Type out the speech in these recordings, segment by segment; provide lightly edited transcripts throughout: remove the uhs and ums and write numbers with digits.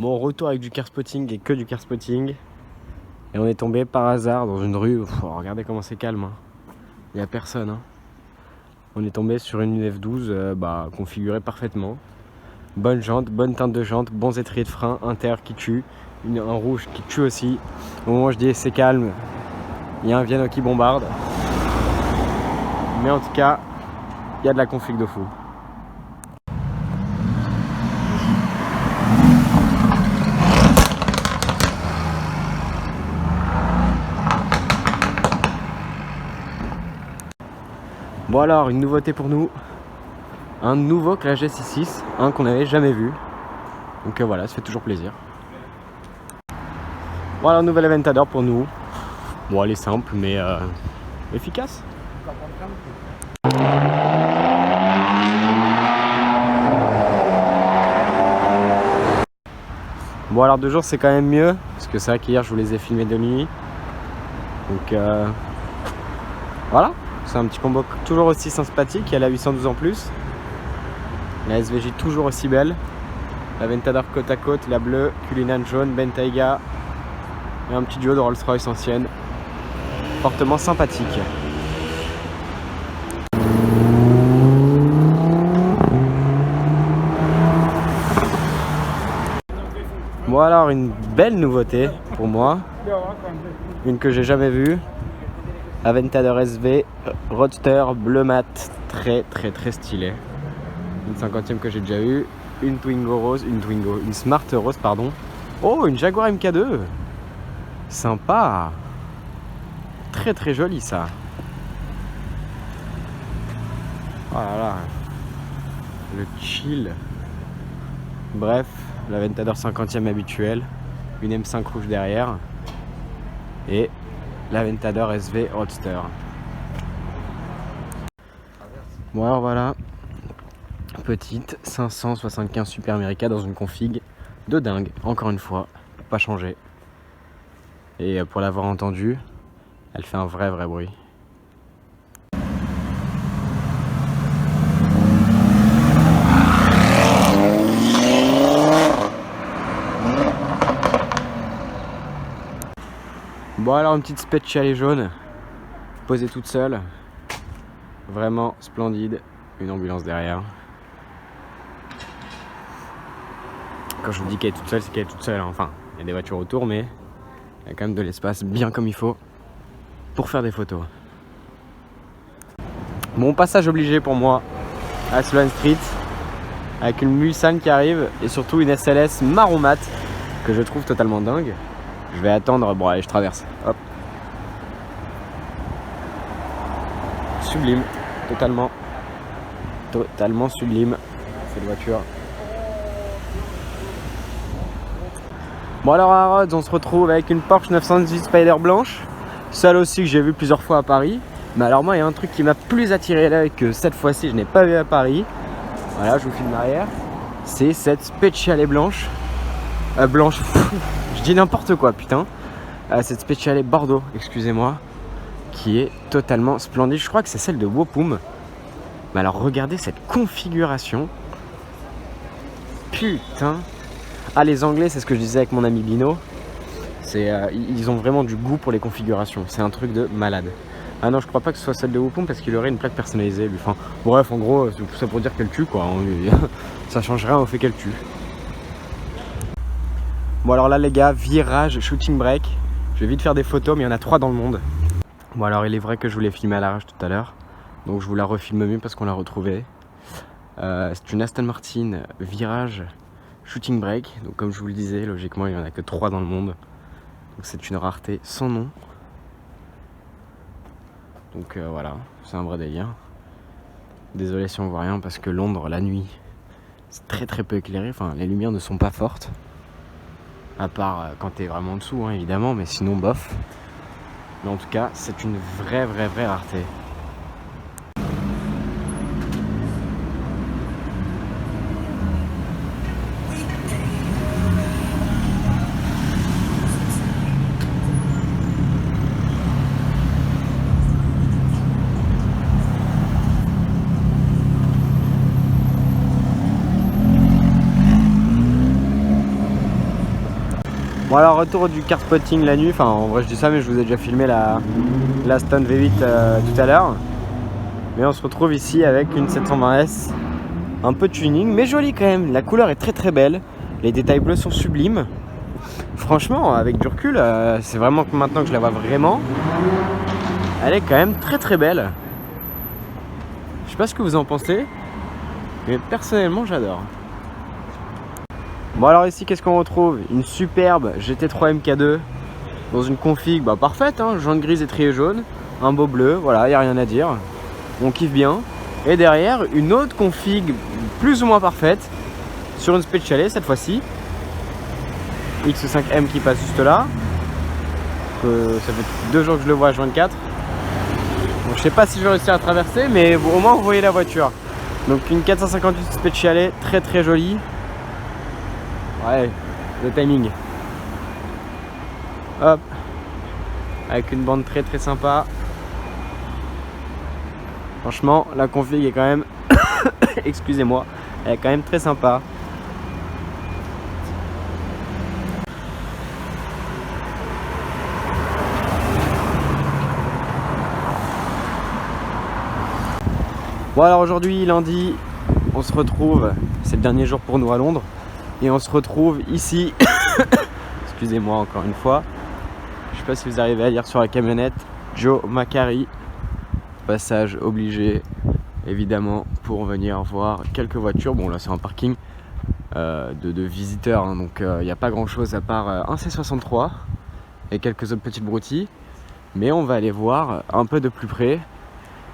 Bon, retour avec du car spotting et que du car spotting. Et on est tombé par hasard dans une rue. Regardez comment c'est calme. Il n'y a personne. On est tombé sur une F12 configurée parfaitement. Bonne jante, bonne teinte de jante, bons étriers de frein, inter qui tue, un rouge qui tue aussi. Au moment où je dis c'est calme, il y a un Viano qui bombarde. Mais en tout cas, il y a de la config de fou. Bon alors, une nouveauté pour nous, un nouveau Clash G66, un qu'on n'avait jamais vu. Donc voilà, ça fait toujours plaisir. Voilà, un nouvel Aventador pour nous. Bon, elle est simple mais efficace. Bon alors de jour c'est quand même mieux, parce que c'est vrai qu'hier je vous les ai filmés de nuit. Donc voilà. C'est un petit combo toujours aussi sympathique. Il y a la 812 en plus. La SVJ toujours aussi belle. La Aventador côte à côte, la bleue, Cullinan jaune, Bentayga. Et un petit duo de Rolls-Royce ancienne. Fortement sympathique. Bon alors une belle nouveauté pour moi. Une que j'ai jamais vue. Aventador SV Roadster bleu mat, très stylé. Une 50e que j'ai déjà eu, une Smart rose pardon. Oh, une Jaguar MK2, sympa, très joli ça. Oh là là, le chill. Bref, l'Aventador 50e habituel, une M5 rouge derrière et l'Aventador SV Roadster. Bon alors voilà, petite 575 Super America dans une config de dingue, encore une fois, pas changé. Et pour l'avoir entendue, elle fait un vrai bruit. Bon alors une petite Speciale jaune, posée toute seule, vraiment splendide, une ambulance derrière. Quand je vous dis qu'elle est toute seule, c'est qu'elle est toute seule, enfin il y a des voitures autour mais il y a quand même de l'espace bien comme il faut pour faire des photos. Bon, passage obligé pour moi à Sloane Street avec une Mulsanne qui arrive et surtout une SLS marron mat que je trouve totalement dingue. Je vais attendre, bon allez je traverse, hop. Sublime, totalement sublime cette voiture. Bon alors à Rhodes on se retrouve avec une Porsche 918 Spider blanche, celle aussi que j'ai vue plusieurs fois à Paris. Mais alors moi il y a un truc qui m'a plus attiré l'œil que cette fois-ci je n'ai pas vu à Paris. Voilà, je vous filme l'arrière, c'est cette Speciale blanche. Je dis n'importe quoi putain. Cette Speciale Bordeaux, excusez-moi, qui est totalement splendide. Je crois que c'est celle de Wopum. Mais alors regardez cette configuration. Putain. Ah les Anglais, c'est ce que je disais avec mon ami Bino. Ils ont vraiment du goût pour les configurations. C'est un truc de malade. Ah non, je crois pas que ce soit celle de Wopum parce qu'il aurait une plaque personnalisée lui. Enfin, bref, en gros, c'est tout ça pour dire qu'elle tue quoi. Ça change rien au fait qu'elle tue. Bon alors là les gars, virage, shooting break. Je vais vite faire des photos mais il y en a 3 dans le monde. Bon alors il est vrai que je vous l'ai filmé à l'arrache tout à l'heure. Donc je vous la refilme mieux parce qu'on l'a retrouvée. C'est une Aston Martin virage shooting break. Donc comme je vous le disais, logiquement il n'y en a que 3 dans le monde. Donc c'est une rareté sans nom. Donc voilà, c'est un vrai délire. Désolé si on voit rien parce que Londres la nuit c'est très peu éclairé. Enfin les lumières ne sont pas fortes. À part quand t'es vraiment en dessous, hein, évidemment, mais sinon bof. Mais en tout cas, c'est une vraie rareté. Bon alors retour du car spotting la nuit, enfin en vrai je dis ça mais je vous ai déjà filmé la Stone V8 tout à l'heure. Mais on se retrouve ici avec une 720S, un peu tuning mais jolie quand même, la couleur est très très belle, les détails bleus sont sublimes. Franchement avec du recul, c'est vraiment que maintenant que je la vois vraiment, elle est quand même très très belle. Je sais pas ce que vous en pensez, mais personnellement j'adore. Bon alors ici qu'est-ce qu'on retrouve? Une superbe GT3 MK2 dans une config parfaite, hein, jaune grise étrié jaune, un beau bleu, voilà, y a rien à dire, on kiffe bien. Et derrière une autre config plus ou moins parfaite sur une Speciale cette fois-ci, X5M qui passe juste là, ça fait 2 jours que je le vois à H24. Bon, je sais pas si je vais réussir à traverser, mais au moins vous voyez la voiture. Donc une 458 Speciale très très jolie. Ouais, le timing. Hop. Avec une bande très très sympa. Franchement, la config est quand même... Excusez-moi. Elle est quand même très sympa. Bon alors aujourd'hui, lundi, on se retrouve. C'est le dernier jour pour nous à Londres. Et on se retrouve ici, excusez-moi encore une fois, je sais pas si vous arrivez à lire sur la camionnette, Joe Macari, passage obligé évidemment pour venir voir quelques voitures. Bon là c'est un parking de visiteurs, hein, donc il n'y a pas grand chose à part un C63 et quelques autres petites broutilles. Mais on va aller voir un peu de plus près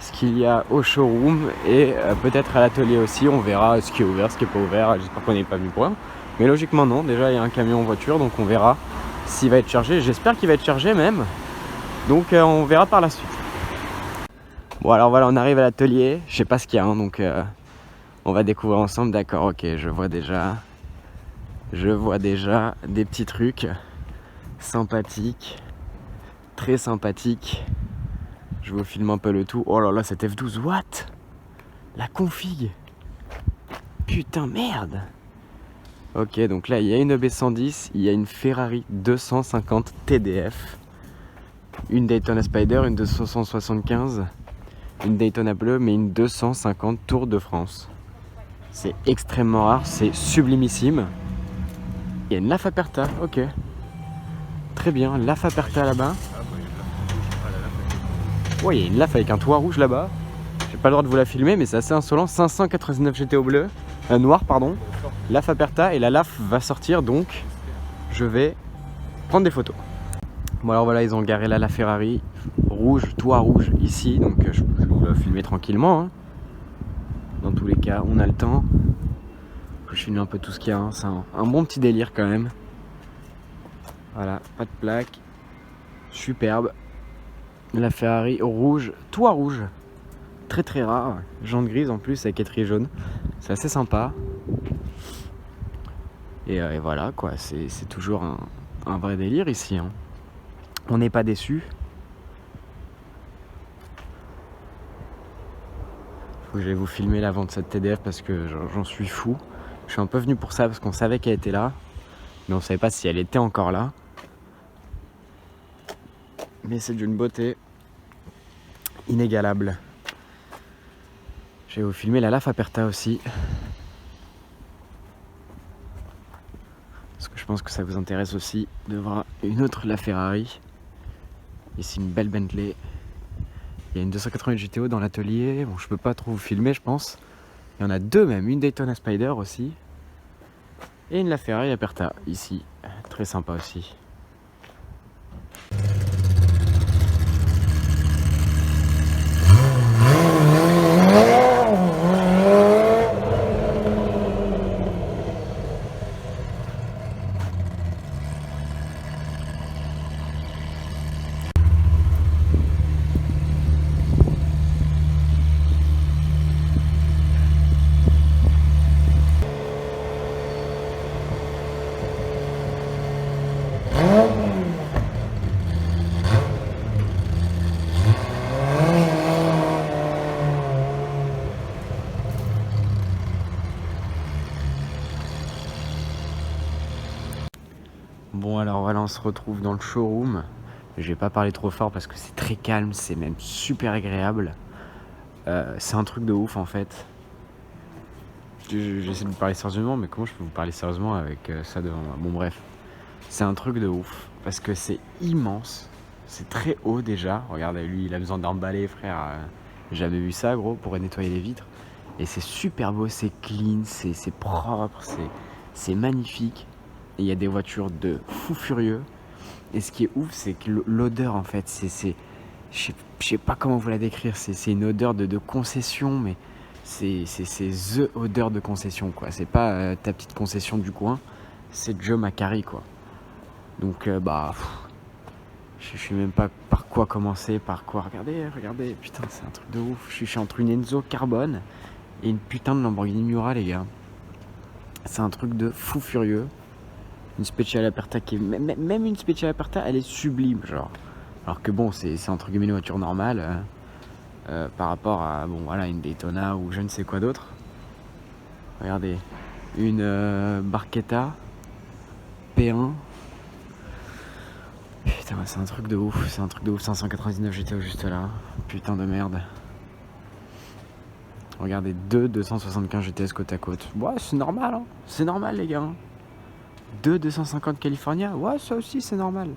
ce qu'il y a au showroom et peut-être à l'atelier aussi. On verra ce qui est ouvert, ce qui est pas ouvert. J'espère qu'on n'est pas venu pour rien. Mais logiquement non, déjà il y a un camion en voiture, donc on verra s'il va être chargé. J'espère qu'il va être chargé même. Donc on verra par la suite. Bon alors voilà, on arrive à l'atelier. Je sais pas ce qu'il y a, hein, donc on va découvrir ensemble. D'accord, ok, je vois déjà des petits trucs sympathiques, très sympathiques. Je vous filme un peu le tout. Oh là là, cette F12, what? La config. Putain, merde. Ok, donc là, il y a une EB110, il y a une Ferrari 250 TDF, une Daytona Spider, une 275, une Daytona bleue, mais une 250 Tour de France. C'est extrêmement rare, c'est sublimissime. Il y a une Laf Aperta, ok. Très bien, Laf Aperta là-bas. Ouais, il y a une Laf avec un toit rouge là-bas. J'ai pas le droit de vous la filmer, mais c'est assez insolent. 599 GT au bleu, noir, pardon. Laf Aperta, et la Laf va sortir, donc je vais prendre des photos. Bon alors voilà, ils ont garé là la Ferrari rouge, toit rouge ici, donc je vais vous la filmer tranquillement, hein. Dans tous les cas, on a le temps. Je filme un peu tout ce qu'il y a, hein. C'est un bon petit délire quand même. Voilà, pas de plaque, superbe. La Ferrari rouge, toit rouge, très très rare, jante grise en plus avec étrier jaune, c'est assez sympa. Et voilà quoi, c'est toujours un vrai délire ici, hein. On n'est pas déçus. Faut que j'aille vous filmer l'avant de cette TDF parce que j'en suis fou. Je suis un peu venu pour ça parce qu'on savait qu'elle était là, mais on savait pas si elle était encore là. Mais c'est d'une beauté inégalable. Je vais vous filmer la Laf Aperta aussi, parce que je pense que ça vous intéresse aussi de voir une autre La Ferrari. Ici une belle Bentley. Il y a une 288 GTO dans l'atelier. Bon, je peux pas trop vous filmer, je pense. Il y en a deux même, une Daytona Spider aussi. Et une La Ferrari Aperta ici. Très sympa aussi. Bon alors voilà, on se retrouve dans le showroom. Je vais pas parler trop fort parce que c'est très calme, c'est même super agréable. C'est un truc de ouf en fait. J'essaie de vous parler sérieusement, mais comment je peux vous parler sérieusement avec ça devant moi? Bon bref, c'est un truc de ouf parce que c'est immense. C'est très haut déjà. Regardez, lui il a besoin d'un balai, frère. J'ai jamais vu ça gros pour nettoyer les vitres. Et c'est super beau, c'est clean, c'est propre, c'est magnifique. Et il y a des voitures de fou furieux. Et ce qui est ouf, c'est que l'odeur en fait, je sais pas comment vous la décrire, c'est une odeur de concession, mais c'est the odeur de concession quoi. C'est pas ta petite concession du coin, c'est Joe Macari quoi. Donc je sais même pas par quoi commencer, par quoi. Regardez, putain, c'est un truc de ouf. Je suis entre une Enzo Carbone et une putain de Lamborghini Miura, les gars. C'est un truc de fou furieux. Une Special Aperta qui est... Même une Special Aperta, elle est sublime, genre. Alors que bon, c'est entre guillemets une voiture normale par rapport à, bon voilà, une Daytona ou je ne sais quoi d'autre. Regardez, une Barchetta P1. Putain, c'est un truc de ouf, 599 GTO juste là. Putain de merde. Regardez, 275 GTS côte à côte. Ouais, c'est normal, hein. C'est normal, les gars. 250 California, ouais, ça aussi, c'est normal.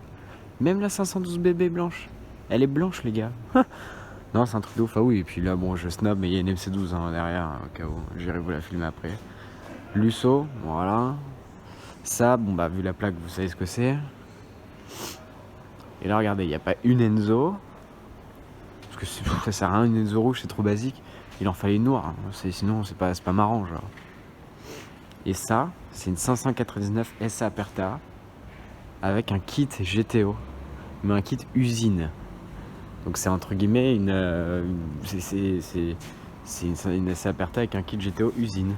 Même la 512 BB blanche. Elle est blanche, les gars. Non, c'est un truc de ouf. Ah oui, et puis là, bon, je snob, mais il y a une MC12 derrière, au cas où. J'irai vous la filmer après. Lusso, voilà. Ça, bon, bah, vu la plaque, vous savez ce que c'est. Et là, regardez, il n'y a pas une Enzo. Parce que ça sert à rien, une Enzo rouge, c'est trop basique. Il en fallait une noire. Sinon, c'est pas marrant, genre. Et ça, c'est une 599 SA Aperta avec un kit GTO. Mais un kit usine. Donc c'est entre guillemets c'est une SA Aperta avec un kit GTO usine.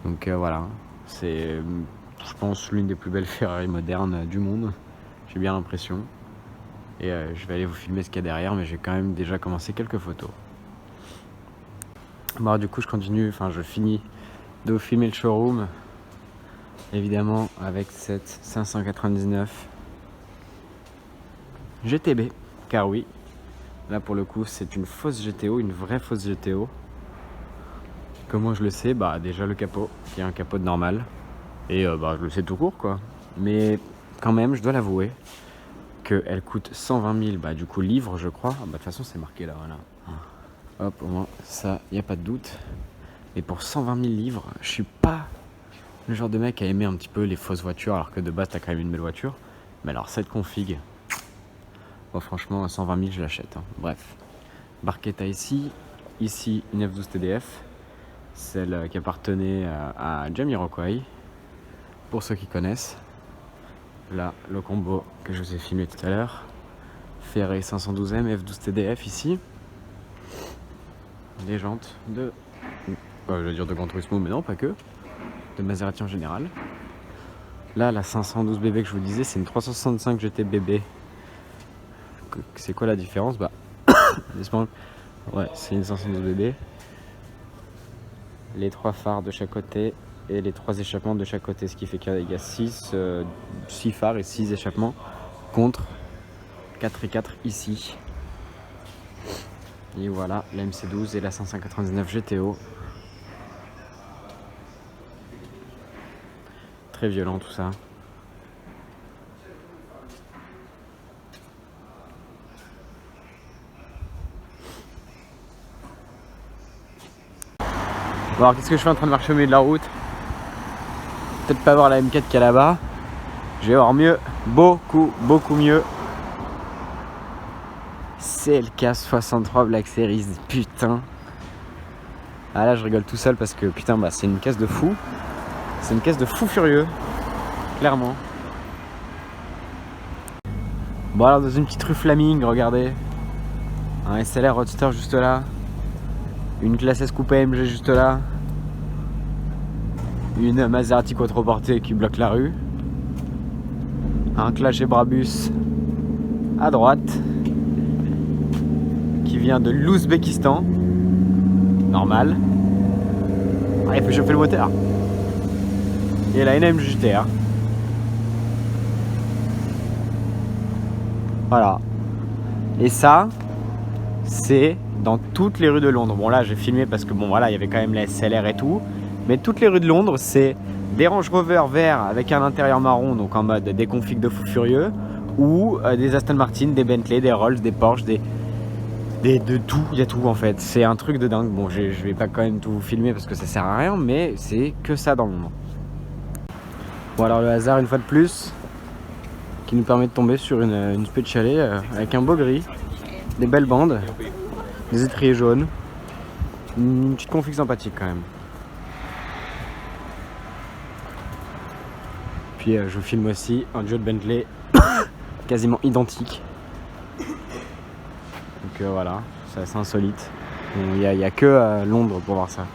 Donc voilà, c'est je pense l'une des plus belles Ferrari modernes du monde. J'ai bien l'impression. Et je vais aller vous filmer ce qu'il y a derrière, mais j'ai quand même déjà commencé quelques photos. Bon, du coup je finis de vous filmer le showroom. Évidemment avec cette 599 GTB, car oui, là pour le coup c'est une fausse GTO, une vraie fausse GTO. Comment je le sais? Bah déjà le capot, qui est un capot de normal. Et je le sais tout court quoi. Mais quand même je dois l'avouer qu'elle coûte 120 000, bah du coup livres je crois. De toute façon c'est marqué là, voilà. Hop, au moins ça, y a pas de doute. Mais pour 120 000 livres, je suis pas le genre de mec à aimer un petit peu les fausses voitures, alors que de base t'as quand même une belle voiture. Mais alors cette config, bon, franchement à 120 000 je l'achète, hein. Bref, Barchetta ici une F12 TDF, celle qui appartenait à Jamiroquai, pour ceux qui connaissent. Là le combo que je vous ai filmé tout à l'heure, Ferré 512M F12 TDF ici. Les jantes de je vais dire de Gran Turismo, mais non pas que, de Maserati en général. Là la 512 BB que je vous disais, c'est une 365 GT BB. C'est quoi la différence? Bah ouais, c'est une 512 BB. Les 3 phares de chaque côté et les 3 échappements de chaque côté, ce qui fait qu'il y a 6 phares et 6 échappements contre 4 et 4 ici. Et voilà la MC12 et la 599 GTO. Très violent tout ça. Bon alors qu'est-ce que je fais en train de marcher au milieu de la route? Peut-être pas voir la M4 qu'il y a là-bas. Je vais voir mieux, beaucoup mieux. CLK 63 Black Series, putain. Ah là je rigole tout seul parce que putain bah c'est une caisse de fou. C'est une caisse de fou furieux, clairement. Bon alors dans une petite rue Flaming, regardez. Un SLR Roadster juste là. Une classe S Coupe AMG juste là. Une Maserati quattroportée qui bloque la rue. Un Clash et Brabus à droite. Qui vient de l'Ouzbékistan. Normal. Ah, il faut chauffer le moteur. Et là une AMG GTR. Voilà. Et ça, c'est dans toutes les rues de Londres. Bon là j'ai filmé parce que bon voilà, il y avait quand même la SLR et tout. Mais toutes les rues de Londres, c'est des Range Rover verts avec un intérieur marron, donc en mode des configs de fou furieux, ou des Aston Martin, des Bentley, des Rolls, des Porsche, de tout, il y a tout en fait. C'est un truc de dingue. Bon je vais pas quand même tout vous filmer parce que ça sert à rien, mais c'est que ça dans Londres. Bon alors le hasard une fois de plus, qui nous permet de tomber sur une spé de chalet avec un beau gris, des belles bandes, des étriers jaunes, une petite config sympathique quand même. Puis je vous filme aussi un duo de Bentley quasiment identique. Donc voilà, c'est assez insolite. Il n'y a que Londres pour voir ça.